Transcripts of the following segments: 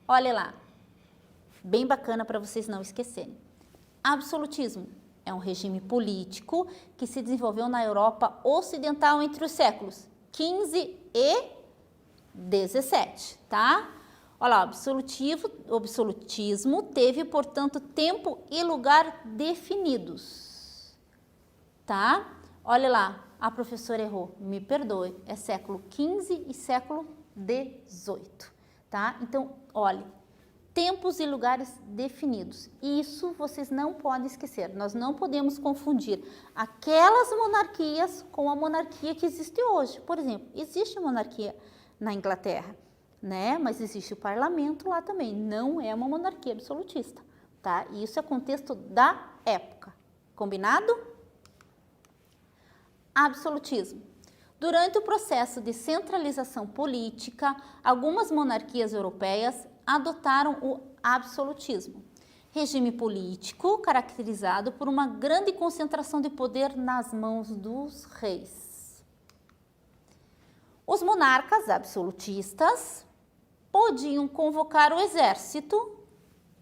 Olha lá, bem bacana para vocês não esquecerem. Absolutismo é um regime político que se desenvolveu na Europa Ocidental entre os séculos XV e XVII, tá? Olha lá, absolutismo teve, portanto, tempo e lugar definidos, tá? Olha lá, a professora errou, me perdoe, é século XV e século XVIII, tá? Então, olha, tempos e lugares definidos. Isso vocês não podem esquecer. Nós não podemos confundir aquelas monarquias com a monarquia que existe hoje. Por exemplo, existe monarquia na Inglaterra, né? Mas existe o parlamento lá também. Não é uma monarquia absolutista, tá? E isso é contexto da época. Combinado? Absolutismo. Durante o processo de centralização política, algumas monarquias europeias adotaram o absolutismo, regime político caracterizado por uma grande concentração de poder nas mãos dos reis. Os monarcas absolutistas podiam convocar o exército,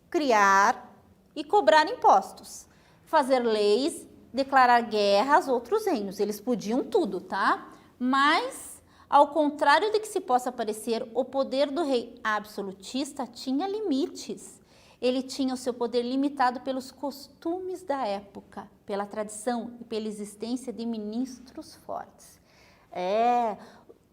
criar e cobrar impostos, fazer leis, declarar guerra aos outros reinos. Eles podiam tudo, tá? Mas, ao contrário de que se possa parecer, o poder do rei absolutista tinha limites. Ele tinha o seu poder limitado pelos costumes da época, pela tradição e pela existência de ministros fortes.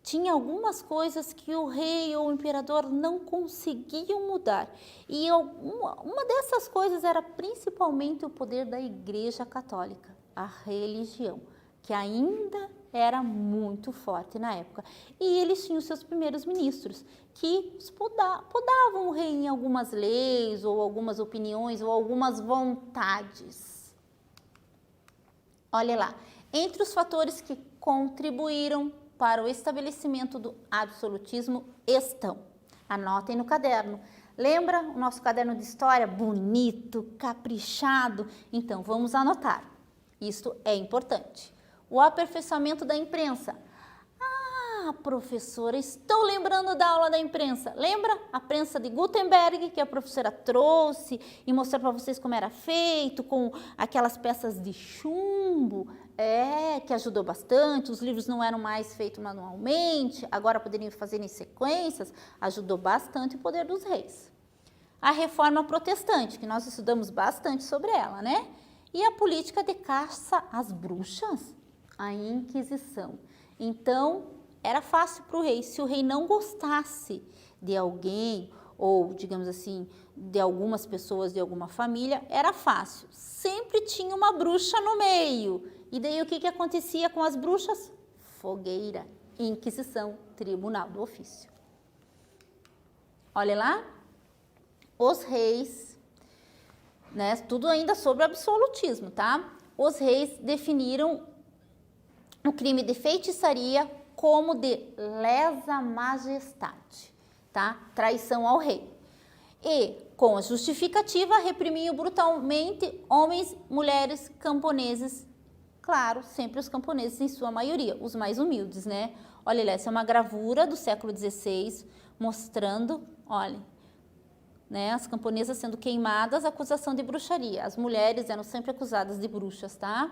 Tinha algumas coisas que o rei ou o imperador não conseguiam mudar. E uma dessas coisas era principalmente o poder da Igreja Católica, a religião, que ainda era muito forte na época. E eles tinham seus primeiros ministros, que podavam o rei em algumas leis, ou algumas opiniões, ou algumas vontades. Olha lá, entre os fatores que contribuíram para o estabelecimento do absolutismo estão, anotem no caderno. Lembra o nosso caderno de história? Bonito, caprichado? Então, vamos anotar. Isto é importante. O aperfeiçoamento da imprensa. Ah, professora, estou lembrando da aula da imprensa. Lembra a prensa de Gutenberg que a professora trouxe e mostrou para vocês como era feito, com aquelas peças de chumbo, que ajudou bastante. Os livros não eram mais feitos manualmente, agora poderiam fazer em sequências, ajudou bastante o poder dos reis. A reforma protestante, que nós estudamos bastante sobre ela, né? E a política de caça às bruxas, a Inquisição. Então, era fácil para o rei. Se o rei não gostasse de alguém, ou, digamos assim, de algumas pessoas de alguma família, era fácil. Sempre tinha uma bruxa no meio. E daí o que acontecia com as bruxas? Fogueira, Inquisição, Tribunal do Ofício. Olha lá, os reis, né, tudo ainda sobre absolutismo, tá? Os reis definiram o crime de feitiçaria como de lesa majestade, tá? Traição ao rei. E, com a justificativa, reprimiam brutalmente homens, mulheres, camponeses, claro, sempre os camponeses em sua maioria, os mais humildes, né? Olha lá, essa é uma gravura do século XVI, mostrando, olha, né, as camponesas sendo queimadas, acusação de bruxaria. As mulheres eram sempre acusadas de bruxas, tá?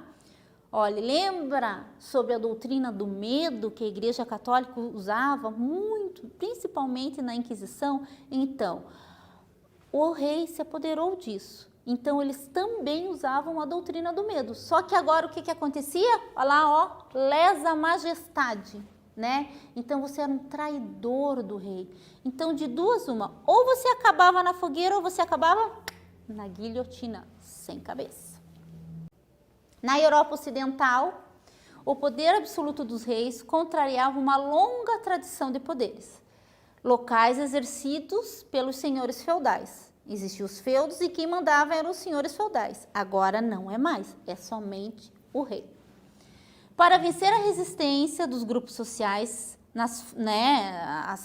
Olha, lembra sobre a doutrina do medo que a Igreja Católica usava muito, principalmente na Inquisição? Então, o rei se apoderou disso. Então, eles também usavam a doutrina do medo. Só que agora o que acontecia? Olha lá, ó, lesa majestade, né? Então, você era um traidor do rei. Então, de duas uma, ou você acabava na fogueira ou você acabava na guilhotina, sem cabeça. Na Europa Ocidental, o poder absoluto dos reis contrariava uma longa tradição de poderes locais exercidos pelos senhores feudais. Existiam os feudos e quem mandava eram os senhores feudais. Agora não é mais, é somente o rei. Para vencer a resistência dos grupos sociais,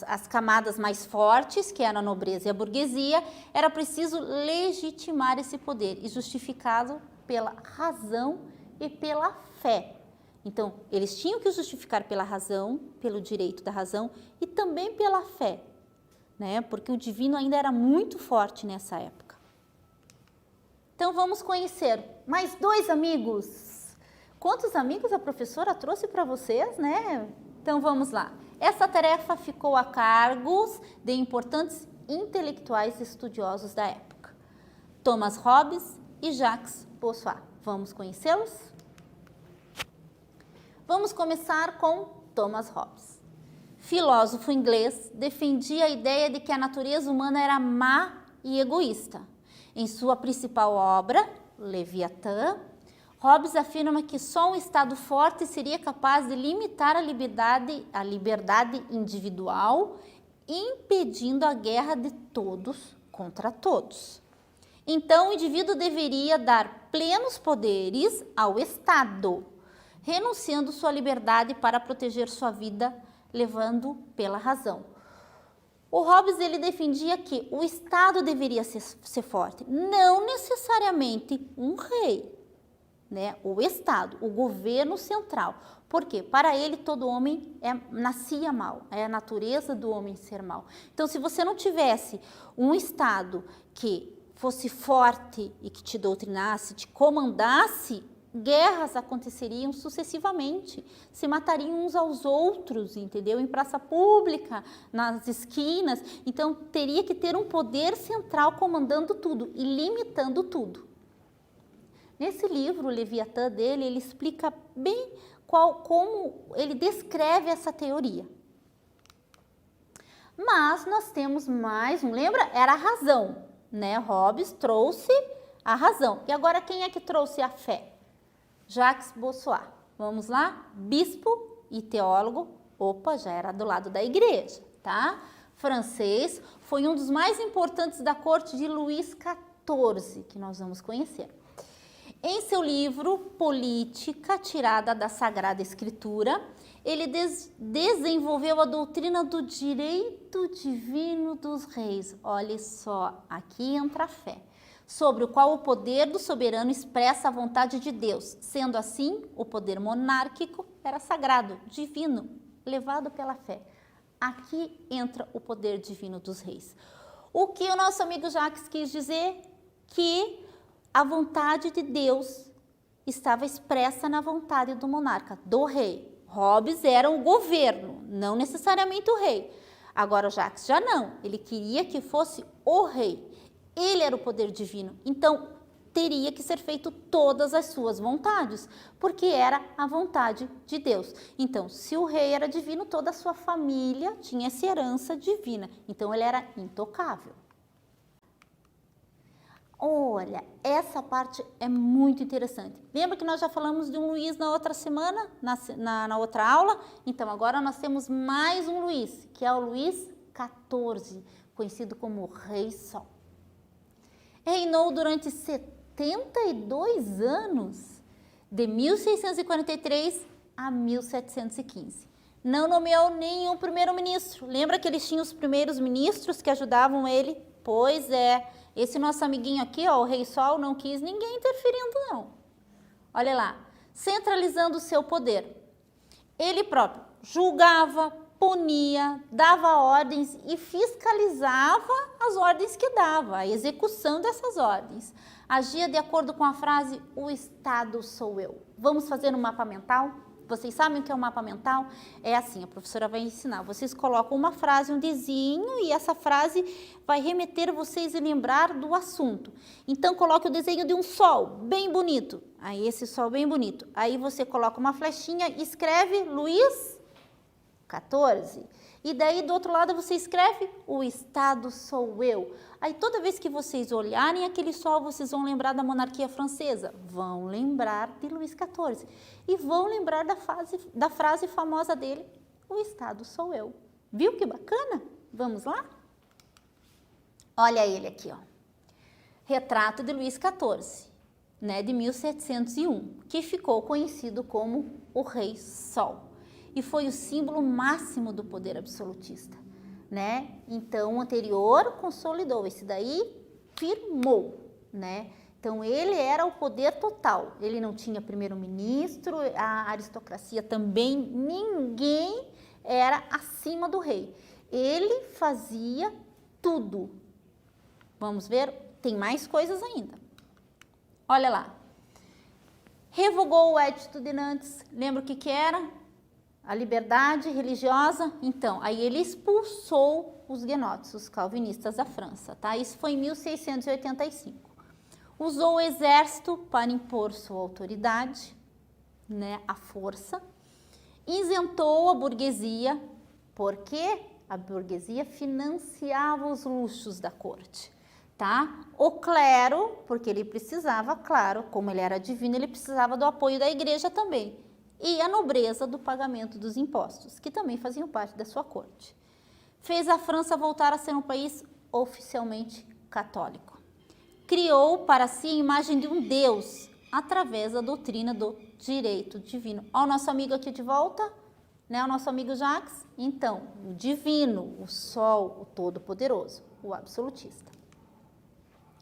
as camadas mais fortes, que eram a nobreza e a burguesia, era preciso legitimar esse poder e justificá-lo pela razão e pela fé. Então, eles tinham que justificar pela razão, pelo direito da razão e também pela fé, né? Porque o divino ainda era muito forte nessa época. Então vamos conhecer mais 2 amigos. Quantos amigos a professora trouxe para vocês, né? Então vamos lá. Essa tarefa ficou a cargos de importantes intelectuais estudiosos da época. Thomas Hobbes e Jacques Bossuet. Vamos conhecê-los? Vamos começar com Thomas Hobbes. Filósofo inglês, defendia a ideia de que a natureza humana era má e egoísta. Em sua principal obra, Leviatã, Hobbes afirma que só um Estado forte seria capaz de limitar a liberdade individual, impedindo a guerra de todos contra todos. Então, o indivíduo deveria dar plenos poderes ao Estado, renunciando sua liberdade para proteger sua vida, levando pela razão. O Hobbes ele defendia que o Estado deveria ser forte, não necessariamente um rei, né? O Estado, o governo central. Por quê? Para ele todo homem nascia mal, é a natureza do homem ser mal. Então, se você não tivesse um Estado que fosse forte e que te doutrinasse, te comandasse, guerras aconteceriam sucessivamente, se matariam uns aos outros, entendeu? Em praça pública, nas esquinas. Então, teria que ter um poder central comandando tudo e limitando tudo. Nesse livro, o Leviatã dele, ele explica bem como ele descreve essa teoria. Mas nós temos mais um, lembra? Era a razão, né? Hobbes trouxe a razão. E agora quem é que trouxe a fé? Jacques Bossuet. Vamos lá? Bispo e teólogo. Opa, já era do lado da igreja, tá? Francês, foi um dos mais importantes da corte de Luís XIV, que nós vamos conhecer. Em seu livro Política, tirada da Sagrada Escritura, ele desenvolveu a doutrina do direito divino dos reis. Olha só, aqui entra a fé, sobre o qual o poder do soberano expressa a vontade de Deus. Sendo assim, o poder monárquico era sagrado, divino, levado pela fé. Aqui entra o poder divino dos reis. O que o nosso amigo Jacques quis dizer? Que a vontade de Deus estava expressa na vontade do monarca, do rei. Hobbes era o governo, não necessariamente o rei. Agora Jacques já não, ele queria que fosse o rei. Ele era o poder divino, então teria que ser feito todas as suas vontades, porque era a vontade de Deus. Então, se o rei era divino, toda a sua família tinha essa herança divina, então ele era intocável. Olha, essa parte é muito interessante. Lembra que nós já falamos de um Luís na outra semana, na outra aula? Então, agora nós temos mais um Luís, que é o Luís XIV, conhecido como Rei Sol. Reinou durante 72 anos, de 1643 a 1715. Não nomeou nenhum primeiro-ministro. Lembra que eles tinham os primeiros ministros que ajudavam ele? Pois é, esse nosso amiguinho aqui, ó, o Rei Sol, não quis ninguém interferindo, não. Olha lá, centralizando o seu poder. Ele próprio julgava, punia, dava ordens e fiscalizava as ordens que dava, a execução dessas ordens. Agia de acordo com a frase, o Estado sou eu. Vamos fazer um mapa mental? Vocês sabem o que é um mapa mental? É assim, a professora vai ensinar. Vocês colocam uma frase, um desenho, e essa frase vai remeter vocês a lembrar do assunto. Então, coloque o desenho de um sol bem bonito. Aí, esse sol bem bonito. Aí, você coloca uma flechinha e escreve Luís XIV. E daí, do outro lado, você escreve o Estado sou eu. Aí, toda vez que vocês olharem aquele sol, vocês vão lembrar da monarquia francesa. Vão lembrar de Luís XIV. E vão lembrar da frase famosa dele, o Estado sou eu. Viu que bacana? Vamos lá? Olha ele aqui, ó. Retrato de Luís XIV, né, de 1701, que ficou conhecido como o Rei Sol. E foi o símbolo máximo do poder absolutista, né? Então, o anterior consolidou, esse daí firmou, né? Então, ele era o poder total. Ele não tinha primeiro-ministro, a aristocracia também, ninguém era acima do rei. Ele fazia tudo. Vamos ver, tem mais coisas ainda. Olha lá. Revogou o Edito de Nantes, lembra o que era? A liberdade religiosa. Então, aí ele expulsou os guenotes, os calvinistas da França, tá? Isso foi em 1685. Usou o exército para impor sua autoridade, né, a força. Isentou a burguesia, porque a burguesia financiava os luxos da corte, tá? O clero, porque ele precisava, claro, como ele era divino, ele precisava do apoio da igreja também. E a nobreza do pagamento dos impostos, que também faziam parte da sua corte. Fez a França voltar a ser um país oficialmente católico. Criou para si a imagem de um Deus, através da doutrina do direito divino. Olha o nosso amigo aqui de volta, né? O nosso amigo Jacques. Então, o divino, o sol, o todo-poderoso, o absolutista.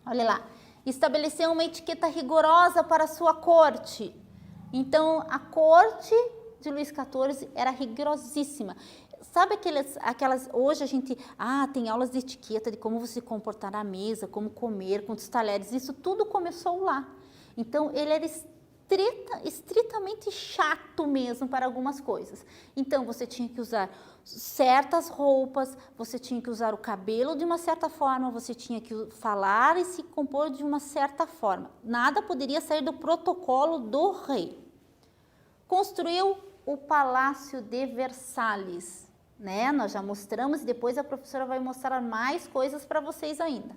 Olha lá, estabeleceu uma etiqueta rigorosa para a sua corte. Então, a corte de Luís XIV era rigorosíssima. Sabe aquelas, hoje a gente, tem aulas de etiqueta, de como você se comportar na mesa, como comer, quantos talheres, isso tudo começou lá. Então, ele era estritamente chato mesmo para algumas coisas. Então, você tinha que usar certas roupas, você tinha que usar o cabelo de uma certa forma, você tinha que falar e se compor de uma certa forma. Nada poderia sair do protocolo do rei. Construiu o Palácio de Versalhes, né? Nós já mostramos e depois a professora vai mostrar mais coisas para vocês ainda.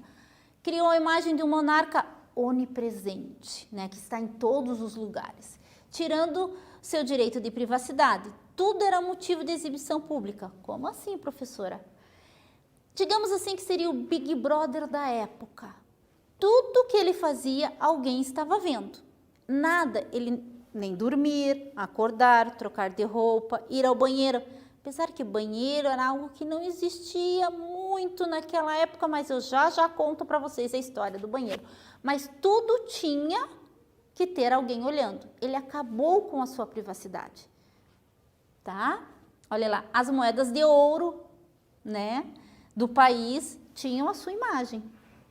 Criou a imagem de um monarca onipresente, né? Que está em todos os lugares, tirando seu direito de privacidade. Tudo era motivo de exibição pública. Como assim, professora? Digamos assim que seria o Big Brother da época. Tudo que ele fazia, alguém estava vendo. Nada, ele nem dormir, acordar, trocar de roupa, ir ao banheiro. Apesar que banheiro era algo que não existia muito naquela época, mas eu já conto para vocês a história do banheiro. Mas tudo tinha que ter alguém olhando. Ele acabou com a sua privacidade, tá? Olha lá, as moedas de ouro, né, do país tinham a sua imagem,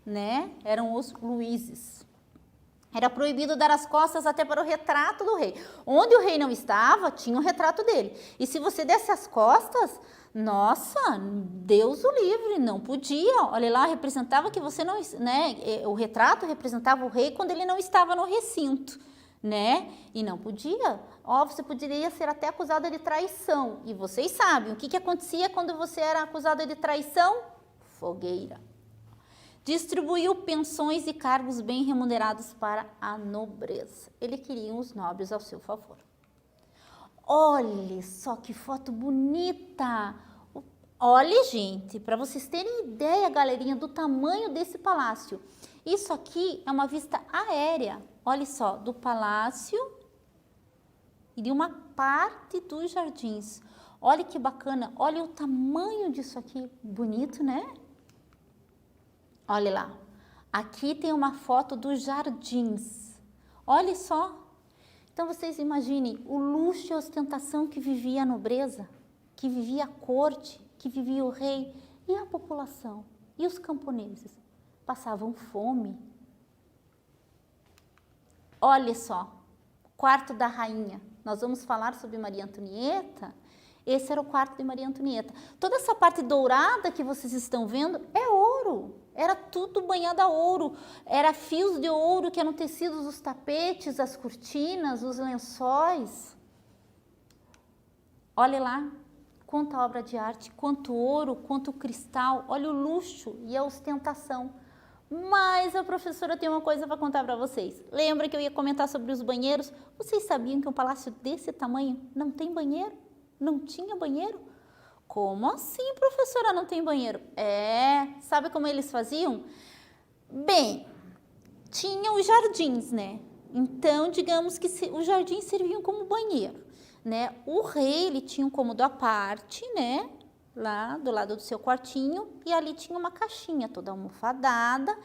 né? Eram os luíses. Era proibido dar as costas até para o retrato do rei. Onde o rei não estava, tinha o retrato dele. E se você desse as costas, nossa, Deus o livre, não podia. Olha lá, representava que você não, né? O retrato representava o rei quando ele não estava no recinto, né? E não podia. Ó, você poderia ser até acusada de traição. E vocês sabem o que acontecia quando você era acusada de traição? Fogueira. Distribuiu pensões e cargos bem remunerados para a nobreza. Ele queria os nobres ao seu favor. Olha só que foto bonita! Olha, gente, para vocês terem ideia, galerinha, do tamanho desse palácio. Isso aqui é uma vista aérea, olha só, do palácio e de uma parte dos jardins. Olha que bacana, olha o tamanho disso aqui, bonito, né? Olha lá, aqui tem uma foto dos jardins, olha só. Então vocês imaginem o luxo e a ostentação que vivia a nobreza, que vivia a corte, que vivia o rei e a população. E os camponeses passavam fome. Olha só, quarto da rainha, nós vamos falar sobre Maria Antonieta. Esse era o quarto de Maria Antonieta. Toda essa parte dourada que vocês estão vendo é ouro. Era tudo banhado a ouro. Era fios de ouro que eram tecidos os tapetes, as cortinas, os lençóis. Olha lá, quanta obra de arte, quanto ouro, quanto cristal. Olha o luxo e a ostentação. Mas a professora tem uma coisa para contar para vocês. Lembra que eu ia comentar sobre os banheiros? Vocês sabiam que um palácio desse tamanho não tem banheiro? Não tinha banheiro? Como assim, professora, não tem banheiro? Sabe como eles faziam? Bem, tinham os jardins, né? Então, digamos que os jardins serviam como banheiro, né? O rei, ele tinha um cômodo à parte, né? Lá do lado do seu quartinho, e ali tinha uma caixinha toda almofadada,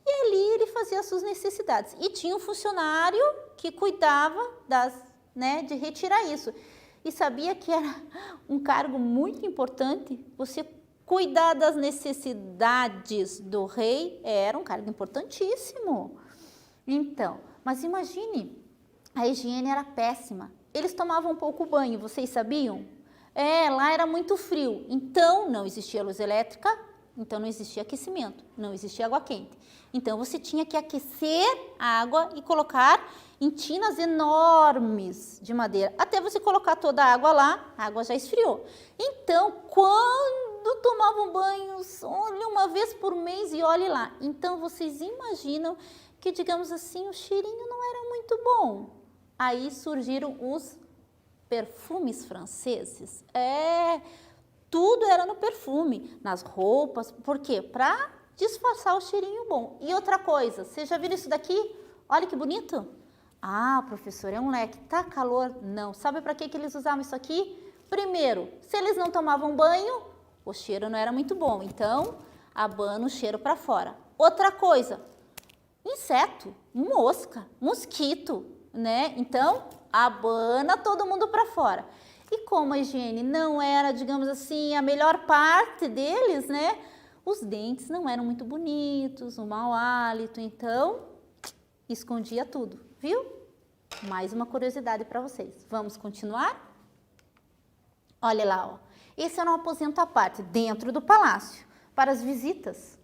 e ali ele fazia as suas necessidades. E tinha um funcionário que cuidava de retirar isso. E sabia que era um cargo muito importante você Cuidar das necessidades do rei era um cargo importantíssimo. Então, mas imagine, a higiene era péssima. Eles tomavam pouco banho, vocês sabiam? Lá era muito frio, então não existia luz elétrica, então não existia aquecimento, não existia água quente. Então você tinha que aquecer a água e colocar em tinas enormes de madeira. Até você colocar toda a água lá, a água já esfriou. Então, quando tomavam banhos, olha, uma vez por mês e olhe lá. Então vocês imaginam que, digamos assim, o cheirinho não era muito bom. Aí surgiram os perfumes franceses. Tudo era no perfume, nas roupas. Por quê? Para disfarçar o cheirinho bom. E outra coisa, vocês já viram isso daqui? Olha que bonito. Ah, professor, é um leque. Tá calor? Não. Sabe para que eles usavam isso aqui? Primeiro, se eles não tomavam banho, o cheiro não era muito bom. Então, abana o cheiro para fora. Outra coisa, inseto, mosca, mosquito, né? Então, abana todo mundo para fora. E como a higiene não era, digamos assim, a melhor parte deles, né? Os dentes não eram muito bonitos, o mau hálito, então escondia tudo, viu? Mais uma curiosidade para vocês. Vamos continuar? Olha lá, ó. Esse era um aposento à parte, dentro do palácio, para as visitas.